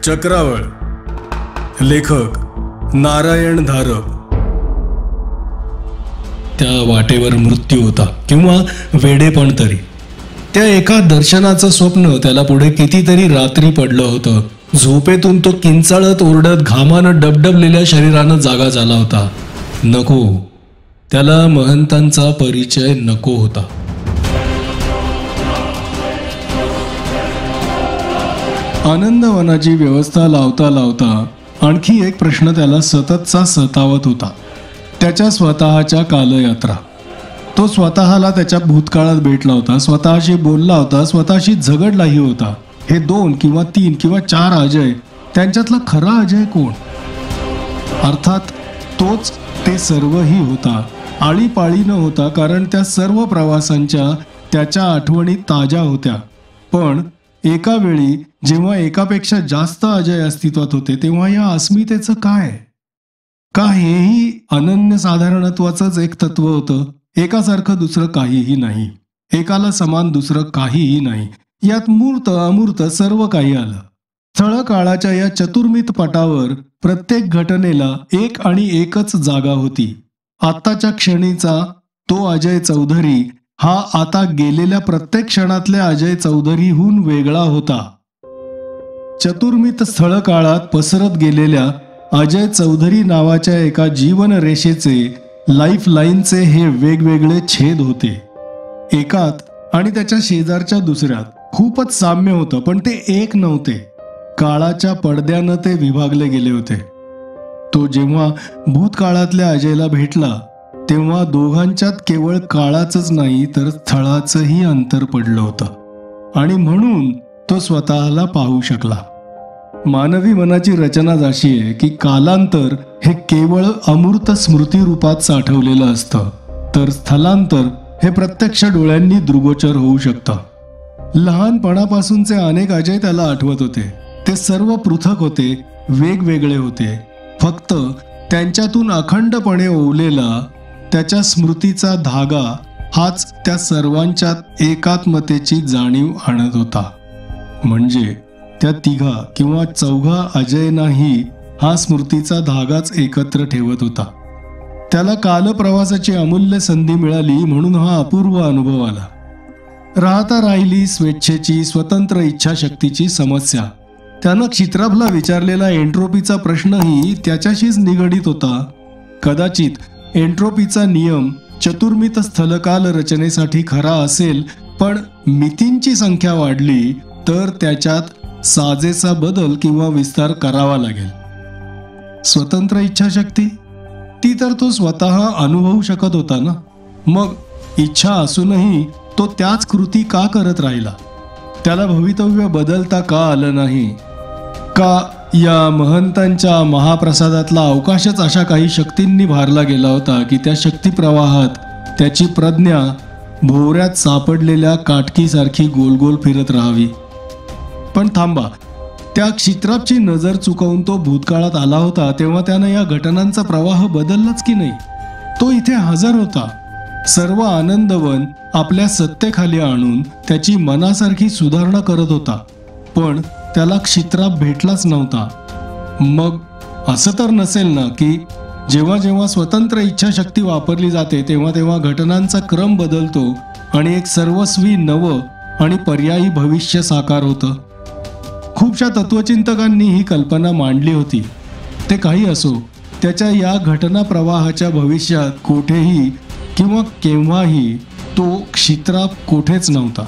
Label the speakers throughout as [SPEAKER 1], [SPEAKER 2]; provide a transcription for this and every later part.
[SPEAKER 1] चक्रावळ. लेखक नारायण धारप. त्या वाटेवर मृत्यू होता किंवा वेडेपण तरी. त्या एका दर्शनाचं स्वप्न त्याला पुढे कितीतरी रात्री पडलं होतं. झोपेतून तो किंचाळत ओरडत घामानं डबडबलेल्या शरीरानं जागा झाला होता. नको, त्याला महंतांचा परिचय नको होता. आनंदवनाची व्यवस्था लावता लावता आणखी एक प्रश्न त्याला सततचा सतावत होता. त्याच्या स्वतःच्या कालयात्रा. तो स्वतःला त्याच्या भूतकाळात भेटला होता, स्वतःशी बोलला होता, स्वतःशी झगडलाही होता. हे 2 किंवा 3 किंवा 4 अजय, त्यांच्यातला खरा अजय कोण? अर्थात तोच ते सर्वही होता. आळीपाळीनं होता, कारण त्या सर्व प्रवासांच्या त्याच्या आठवणी ताज्या होत्या. पण एका वेळी जेव्हा एकापेक्षा जास्त अजय अस्तित्वात होते, तेव्हा या अस्मितेचं काय? का हेही अनन्यसाधारणत्वाचंच एक तत्व होतं? एकासारखं दुसरं काहीही नाही, एकाला समान दुसरं काहीही नाही. यात मूर्त अमूर्त सर्व काही आलं. स्थळ काळाच्या या चतुर्मित पटावर प्रत्येक घटनेला एक आणि एकच जागा होती. आत्ताच्या क्षणीचा तो अजय चौधरी हा आता गेलेल्या प्रत्येक क्षणातल्या अजय चौधरीहून वेगळा होता. चतुर्मित स्थळ काळात पसरत गेलेल्या अजय चौधरी नावाच्या एका जीवन रेषेचे, लाईफ लाईनचे हे वेगवेगळे छेद होते. एकात आणि त्याच्या शेजारच्या दुसऱ्यात खूपच साम्य होतं, पण ते एक नव्हते. काळाच्या पडद्यानं ते विभागले गेले होते. तो जेव्हा भूतकाळातल्या अजयला भेटला तेव्हा दोघांच्यात केवळ काळाचंच नाही तर स्थळाचंही अंतर पडलं होतं. आणि म्हणून तो स्वतःला पाहू शकला. मानवी मनाची रचनाच अशी आहे की कालांतर हे केवळ अमूर्त स्मृती रूपात साठवलेलं असतं, तर स्थलांतर हे प्रत्यक्ष डोळ्यांनी दृगोचर होऊ शकतं. लहानपणापासूनचे अनेक अजय त्याला आठवत होते. ते सर्व पृथक होते, वेगवेगळे होते. फक्त त्यांच्यातून अखंडपणे ओवलेला त्याच्या स्मृतीचा धागा हाच त्या सर्वांच्यात एकात्मतेची जाणीव आणत होता. म्हणजे त्या 3 किंवा 4 अजयनाही हा स्मृतीचा धागाच एकत्र ठेवत होता. त्याला कालप्रवासाची अमूल्य संधी मिळाली म्हणून हा अपूर्व अनुभव आला. राहता राहिली स्वेच्छेची, स्वतंत्र इच्छाशक्तीची समस्या. त्यानं क्षित्राभला विचारलेला एंट्रोपीचा प्रश्नही त्याच्याशीच निगडीत होता. कदाचित एंट्रोपीचा नियम चतुर्मित स्थलकाल रचनेसाठी खरा असेल, पण मितींची संख्या वाढली तर त्याच्यात साजेसा बदल किंवा विस्तार करावा लागेल. स्वतंत्र इच्छाशक्ती ती तर तो स्वतः अनुभवू शकत होता ना. मग इच्छा असूनही तो त्याच कृती का करत राहिला? त्याला भवितव्य बदलता का आलं नाही? का या महंतांच्या महाप्रसादातला अवकाशच अशा काही शक्तींनी भारला गेला होता की त्या शक्ती प्रवाहात त्याची प्रज्ञा भोवऱ्यात सापडलेल्या काटकीसारखी गोलगोल फिरत राहावी? पण थांबा, त्या क्षित्रापची नजर चुकवून तो भूतकाळात आला होता तेव्हा त्यानं या घटनांचा प्रवाह बदललाच की नाही? तो इथे हजर होता. सर्व आनंदवन आपल्या सत्तेखाली आणून त्याची मनासारखी सुधारणा करत होता, पण त्याला क्षित्राप भेटलाच नव्हता. मग असं तर नसेल ना की जेव्हा जेव्हा स्वतंत्र इच्छाशक्ती वापरली जाते तेव्हा तेव्हा घटनांचा क्रम बदलतो आणि एक सर्वस्वी नवं आणि पर्यायी भविष्य साकार होतं? खूपशा तत्वचिंतकांनी ही कल्पना मांडली होती. ते काही असो, त्याच्या या घटना प्रवाहाच्या भविष्यात कोठेही किंवा केव्हाही तो क्षित्राप कोठेच नव्हता.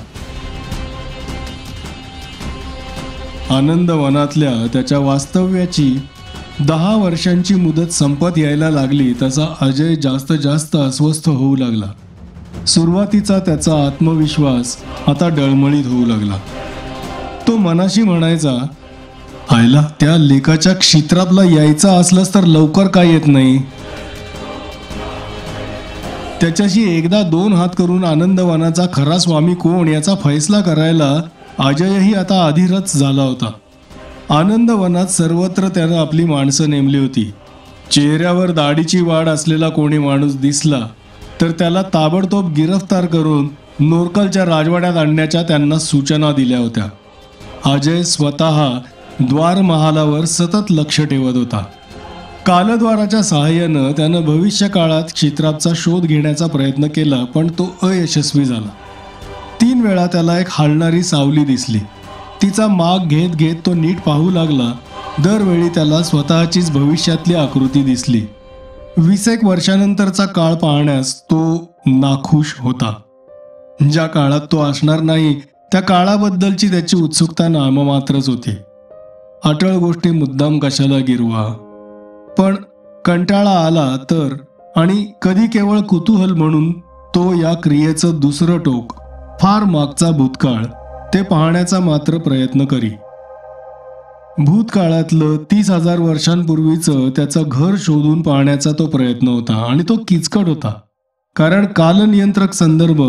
[SPEAKER 1] आनंदवनातल्या त्याच्या वास्तव्याची 10 वर्षांची मुदत संपत यायला लागली तसा अजय जास्त जास्त अस्वस्थ होऊ लागला. सुरुवातीचा त्याचा आत्मविश्वास आता डळमळीत होऊ लागला. तो मनाशी म्हणायचा, आयला त्या लेकाच्या क्षित्रापला यायचं असलंच तर लवकर काय येत नाही? त्याच्याशी एकदा 2 हात करून आनंदवनाचा खरा स्वामी कोण याचा फैसला करायला अजयही आता अधीरच झाला होता. आनंदवनात सर्वत्र त्यानं आपली माणसं नेमली होती. चेहऱ्यावर दाढीची वाढ असलेला कोणी माणूस दिसला तर त्याला ताबडतोब गिरफ्तार करून नोरकलच्या राजवाड्यात आणण्याच्या त्यांना सूचना दिल्या होत्या. अजय स्वतः द्वारमहालावर सतत लक्ष ठेवत होता. कालद्वाराच्या सहाय्यानं त्यानं भविष्य काळात क्षित्रापचा शोध घेण्याचा प्रयत्न केला, पण तो अयशस्वी झाला. 3 वेळा त्याला एक हालणारी सावली दिसली. तिचा माग घेत घेत तो नीट पाहू लागला. दरवेळी त्याला स्वतःचीच भविष्यातली आकृती दिसली. 20 वर्षानंतरचा काळ पाहण्यास तो नाखुश होता. ज्या काळात तो असणार नाही त्या काळाबद्दलची त्याची उत्सुकता नाममात्रच होती. अटळ गोष्टी मुद्दाम कशाला गिरवा. पण कंटाळा आला तर, आणि कधी केवळ कुतूहल म्हणून, तो या क्रियेचं दुसरं टोक, फार मागचा भूतकाळ, ते पाहण्याचा मात्र प्रयत्न करी. भूतकाळातलं 30,000 वर्षांपूर्वीचं त्याचं घर शोधून पाहण्याचा तो प्रयत्न होता, आणि तो किचकट होता. कारण कालनियंत्रक संदर्भ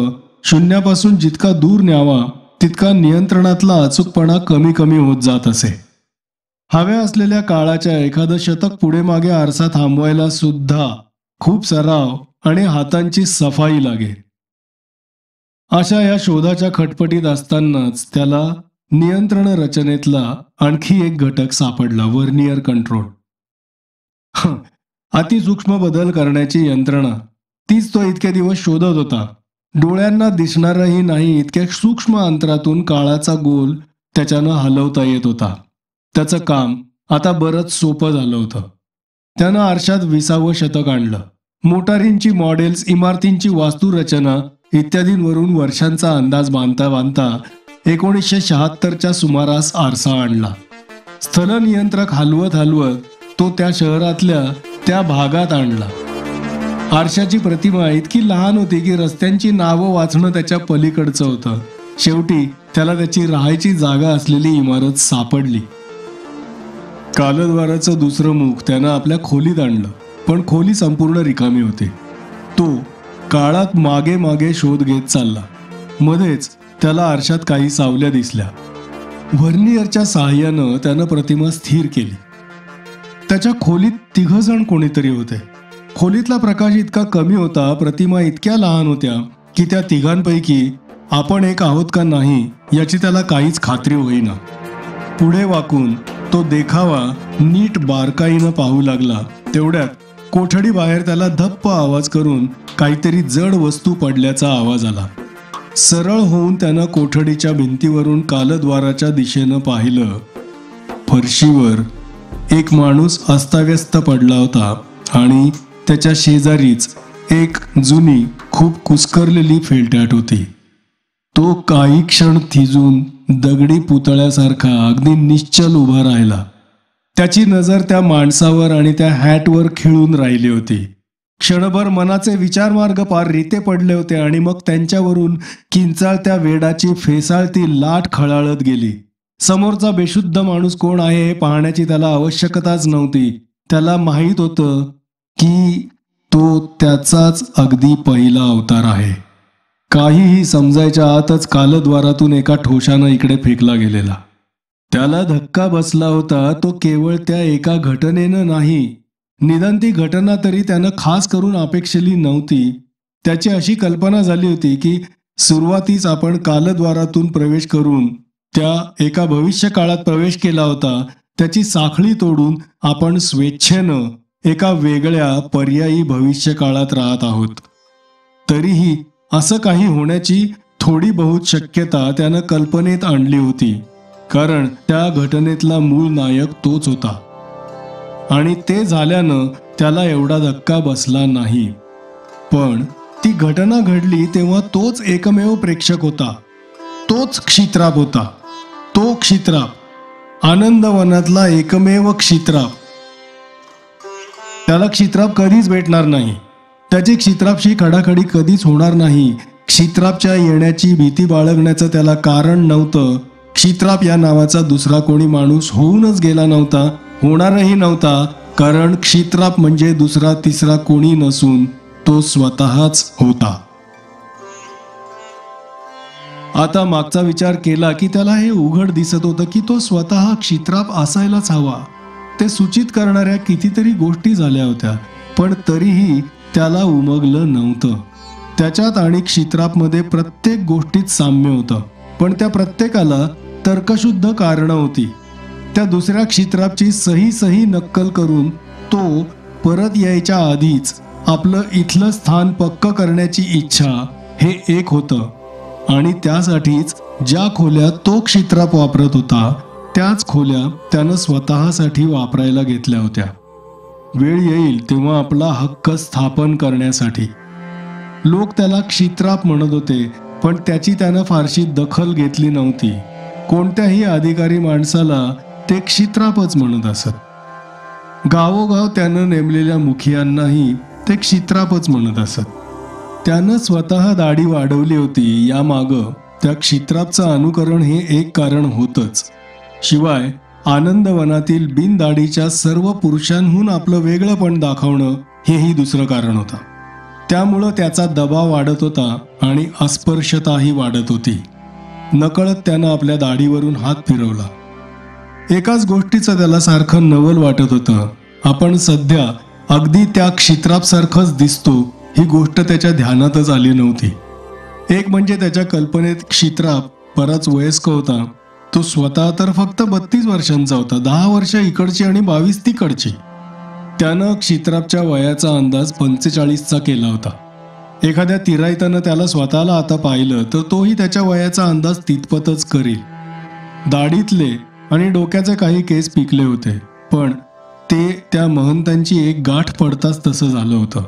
[SPEAKER 1] शून्यापासून जितका दूर न्यावा तितका नियंत्रणातला अचूकपणा कमी कमी होत जात असे. हव्या असलेल्या काळाच्या एखादं शतक पुढे मागे आरसा थांबवायला सुद्धा खूप सराव आणि हातांची सफाई लागेल. अशा या शोधाच्या खटपटीत असतानाच त्याला नियंत्रण रचनेतला आणखी एक घटक सापडला, व्हर्नियर कंट्रोल. अतिसूक्ष्म बदल करण्याची यंत्रणा, तीच तो इतके दिवस शोधत होता. डोळ्यांना दिसणारही नाही इतक्या सूक्ष्म अंतरातून काळाचा गोल त्याच्यानं हलवता येत होता. त्याचं काम आता बरंच सोपं झालं होतं. त्यानं आरशात 20वं शतक आणलं. मोटारींची मॉडेल्स, इमारतींची वास्तुरचना इत्यादींवरून वर्षांचा अंदाज बांधता बांधता 1976च्या सुमारास आरसा आणला. स्थलनियंत्रक हलवत हलवत तो त्या शहरातल्या त्या भागात आणला. आरशाची प्रतिमा इतकी लहान होती की रस्त्यांची नावं वाचणं त्याच्या पलीकडचं होतं. शेवटी त्याला त्याची राहायची जागा असलेली इमारत सापडली. कालद्वाराचं दुसरं मुख त्यानं आपल्या खोलीत आणलं, पण खोली संपूर्ण रिकामी होती. तो काळात मागे मागे शोध घेत चालला. मध्येच त्याला आरशात काही सावल्या दिसल्या. व्हर्नियरच्या साहाय्यानं त्यानं प्रतिमा स्थिर केली. त्याच्या खोलीत 3 जण कोणीतरी होते. खोलीतला प्रकाश इतका कमी होता, प्रतिमा इतक्या लहान होत्या की त्या 3घांपैकी आपण एक आहोत का नाही याची त्याला काहीच खात्री होईना. पुढे वाकून तो देखावा नीट बारकाईनं पाहू लागला. तेवढ्यात कोठडी बाहेर त्याला धप्प आवाज करून काहीतरी जड वस्तू पडल्याचा आवाज आला. सरळ होऊन त्यानं कोठडीच्या भिंतीवरून कालद्वाराच्या दिशेनं पाहिलं. फरशीवर एक माणूस अस्ताव्यस्त पडला होता आणि त्याच्या शेजारीच एक जुनी, खूप कुस्करलेली फेलटॅट होती. तो काही क्षण थिजून दगडी पुतळ्यासारखा अगदी निश्चल उभा राहिला. त्याची नजर त्या माणसावर आणि त्या हॅटवर खिळून राहिली होती. क्षणभर मनाचे विचारमार्ग पार रिते पडले होते आणि मग त्यांच्यावरून किंचाळत्या वेडाची फेसाळती लाट खळाळत गेली. समोरचा बेशुद्ध माणूस कोण आहे हे पाहण्याची त्याला आवश्यकताच नव्हती. त्याला माहीत होतं की तो त्याचाच अगदी पहिला अवतार आहे. काहीही समजायच्या आतच कालद्वारातून एका ठोशानं इकडे फेकला गेलेला. त्याला धक्का बसला होता तो केवळ त्या एका घटनेनं नाही, निदान ती घटना तरी त्यानं खास करून अपेक्षिली नव्हती. त्याची अशी कल्पना झाली होती की सुरुवातीस आपण कालद्वारातून प्रवेश करून त्या एका भविष्य काळात प्रवेश केला होता. त्याची साखळी तोडून आपण स्वेच्छेनं एका वेगळ्या पर्यायी भविष्य काळात राहत आहोत. तरीही असं काही होण्याची थोडी बहुत शक्यता त्यानं कल्पनेत आणली होती, कारण त्या घटनेतला मूळ नायक तोच होता. आणि ते झाल्यानं त्याला एवढा धक्का बसला नाही. पण ती घटना घडली तेव्हा तोच एकमेव प्रेक्षक होता. तोच क्षित्राप होता. तो क्षित्राप, आनंदवनातला एकमेव क्षित्राप. त्याला क्षित्राप कधीच भेटणार नाही. त्याची क्षित्रापशी खडाखडी कधीच होणार नाही. क्षित्रापच्या येण्याची भीती बाळगण्याचं त्याला कारण नव्हतं. क्षित्राप या नावाचा दुसरा कोणी माणूस होऊनच गेला नव्हता, होणारही नव्हता. कारण क्षित्राप म्हणजे दुसरा तिसरा कोणी नसून तो स्वतःच होता. आता मागचा विचार केला की त्याला हे उघड दिसत होतं की तो स्वतः क्षित्राप असायलाच हवा. ते सूचित करणाऱ्या कितीतरी गोष्टी झाल्या होत्या, पण तरीही त्याला उमगलं नव्हतं. त्याच्यात आणि क्षित्रापमध्ये प्रत्येक गोष्टीत साम्य होतं, पण त्या प्रत्येकाला तर्कशुद्ध कारणं होती. त्या दुसऱ्या क्षित्रापची सही नक्कल करून तो परत यायच्या आधीच आपलं इथलं स्थान पक्क करण्याची इच्छा हे एक होतं आणि त्यासाठीच ज्या खोल्या तो क्षित्राप वापरत होता त्याच खोल्या त्यानं स्वतःसाठी वापरायला घेतल्या होत्या. वेळ येईल तेव्हा आपला हक्क स्थापन करण्यासाठी. लोक त्याला क्षित्राप म्हणत होते, पण त्याची त्यानं फारशी दखल घेतली नव्हती. कोणत्याही अधिकारी माणसाला ते क्षित्रापच म्हणत असत. गावोगाव त्यानं नेमलेल्या मुखियांनाही ते क्षित्रापच म्हणत असत. त्यानं स्वतः दाढी वाढवली होती, यामागं त्या क्षित्रापचं अनुकरण हे एक कारण होतंच. शिवाय आनंदवनातील बिनदाढीच्या सर्व पुरुषांहून आपलं वेगळंपण दाखवणं हेही दुसरं कारण होतं. त्यामुळं त्याचा दबाव वाढत होता आणि अस्पर्शताही वाढत होती. नकळत त्यानं आपल्या दाढीवरून हात फिरवला. एकाच गोष्टीचं त्याला सारखं नवल वाटत होतं. आपण सध्या अगदी त्या क्षित्रापसारखंच दिसतो ही गोष्ट त्याच्या ध्यानातच आली नव्हती. एक म्हणजे त्याच्या कल्पनेत क्षित्राप बराच वयस्क होता. तो स्वतः तर फक्त 32 वर्षांचा होता, 10 वर्ष इकडची आणि 22 तिकडची. त्यानं क्षित्रापच्या वयाचा अंदाज 45चा केला होता. एखाद्या तिराईतानं त्याला स्वतःला आता पाहिलं तर तोही त्याच्या वयाचा अंदाज तितपतच करेल. दाढीतले आणि डोक्याचे काही केस पिकले होते, पण ते त्या महंतांची एक गाठ पडताच तसं झालं होतं.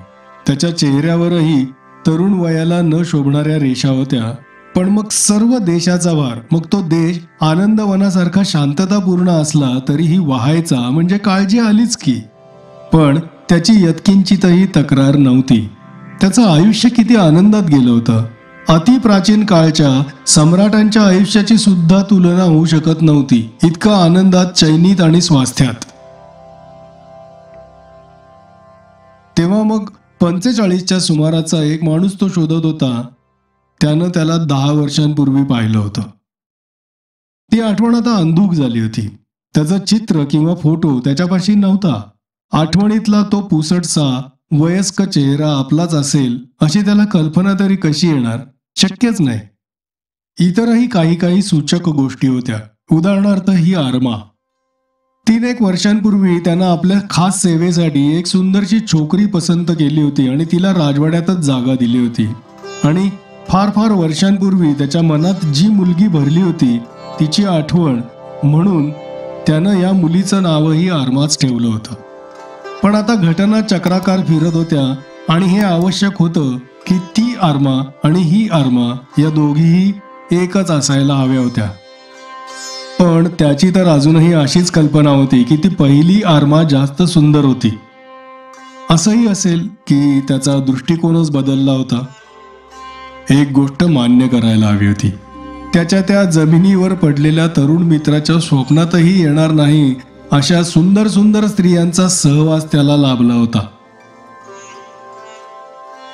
[SPEAKER 1] त्याच्या चेहऱ्यावरही तरुण वयाला न शोभणाऱ्या रेषा होत्या. पण मग सर्व देशाचा भार, मग तो देश आनंदवनासारखा शांततापूर्ण असला तरीही वाहायचा म्हणजे काळजी आलीच की. पण त्याची यत्किंचितही तक्रार नव्हती. त्याचं आयुष्य किती आनंदात गेलं होतं. अतिप्राचीन काळच्या सम्राटांच्या आयुष्याची सुद्धा तुलना होऊ शकत नव्हती, इतकं आनंदात, चैनीत आणि स्वास्थ्यात. तेव्हा मग 45च्या सुमाराचा एक माणूस तो शोधत होता. त्यानं त्याला 10 वर्षांपूर्वी पाहिलं होतं. ती आठवण आता अंधुक झाली होती. त्याचं चित्र किंवा फोटो त्याच्यापाशी नव्हता. आठवणीतला तो पुसटसा वयस्क चेहरा आपलाच असेल अशी त्याला कल्पना तरी कशी येणार? शक्यच नाही. इतरही काही सूचक गोष्टी होत्या. उदाहरणार्थ ही आरमा. 3-1 वर्षांपूर्वी त्यानं आपल्या खास सेवेसाठी एक सुंदरशी छोकरी पसंत केली होती आणि तिला राजवाड्यातच जागा दिली होती. आणि फार वर्षांपूर्वी त्याच्या मनात जी मुलगी भरली होती तिची आठवण म्हणून त्यानं या मुलीचं नावही आरमाच ठेवलं होतं. पण आता घटना चक्राकार फिरत होत्या आणि हे आवश्यक होतं की ती आरमा आणि ही आरमा या दोघीही एकच असायला हव्या होत्या. पण त्याची तर अजूनही अशीच कल्पना होती की ती पहिली आरमा जास्त सुंदर होती. असंही असेल की त्याचा दृष्टिकोनच बदलला होता. एक गोष्ट मान्य करायला हवी होती. त्याच्या त्या जमिनीवर पडलेल्या तरुण मित्राच्या स्वप्नातही येणार नाही अशा सुंदर स्त्रियांचा सहवास त्याला लाभला होता.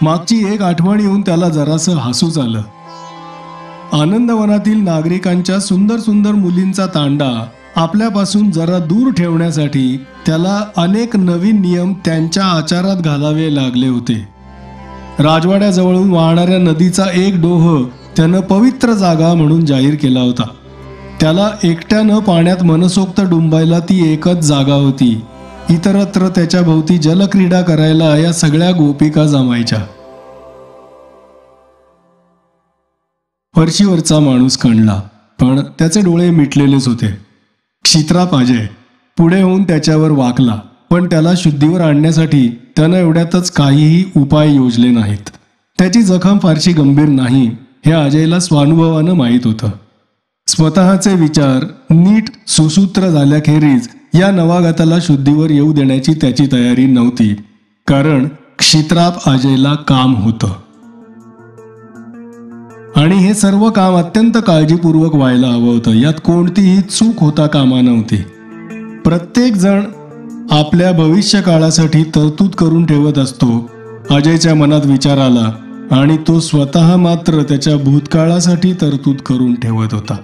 [SPEAKER 1] मागची एक आठवण येऊन त्याला जरासं हसूच आलं. आनंदवनातील नागरिकांच्या सुंदर मुलींचा तांडा आपल्यापासून जरा दूर ठेवण्यासाठी त्याला अनेक नवीन नियम त्यांच्या आचारात घालावे लागले होते. राजवाड्याजवळून वाहणाऱ्या नदीचा एक डोह त्यानं पवित्र जागा म्हणून जाहीर केला होता. त्याला एकट्यानं पाण्यात मनसोक्त डुंबायला ती एकच जागा होती. इतरत्र त्याच्या भोवती जलक्रीडा करायला या सगळ्या गोपिका जमायच्या. फरशीवरचा माणूस कणला, पण त्याचे डोळे मिटलेलेच होते. क्षित्राप अजय पुढे होऊन त्याच्यावर वाकला, पण त्याला शुद्धीवर आणण्यासाठी त्यानं एवढ्यातच काहीही उपाय योजले नाहीत. त्याची जखम फारशी गंभीर नाही हे अजयला स्वानुभवानं माहीत होतं. स्वतःचे विचार नीट सुसूत्र झाल्याखेरीज या नवागताला शुद्धीवर येऊ देण्याची त्याची तयारी नव्हती. कारण क्षित्राप अजयला काम होतं आणि हे सर्व काम अत्यंत काळजीपूर्वक व्हायला हवं होतं. यात कोणतीही चूक होता कामा नव्हती. प्रत्येक जण आपल्या भविष्य काळासाठी तरतूद करून ठेवत असतो. अजयच्या मनात विचार आला आणि तो स्वतः मात्र त्याच्या भूतकाळासाठी तरतूद करून ठेवत होता.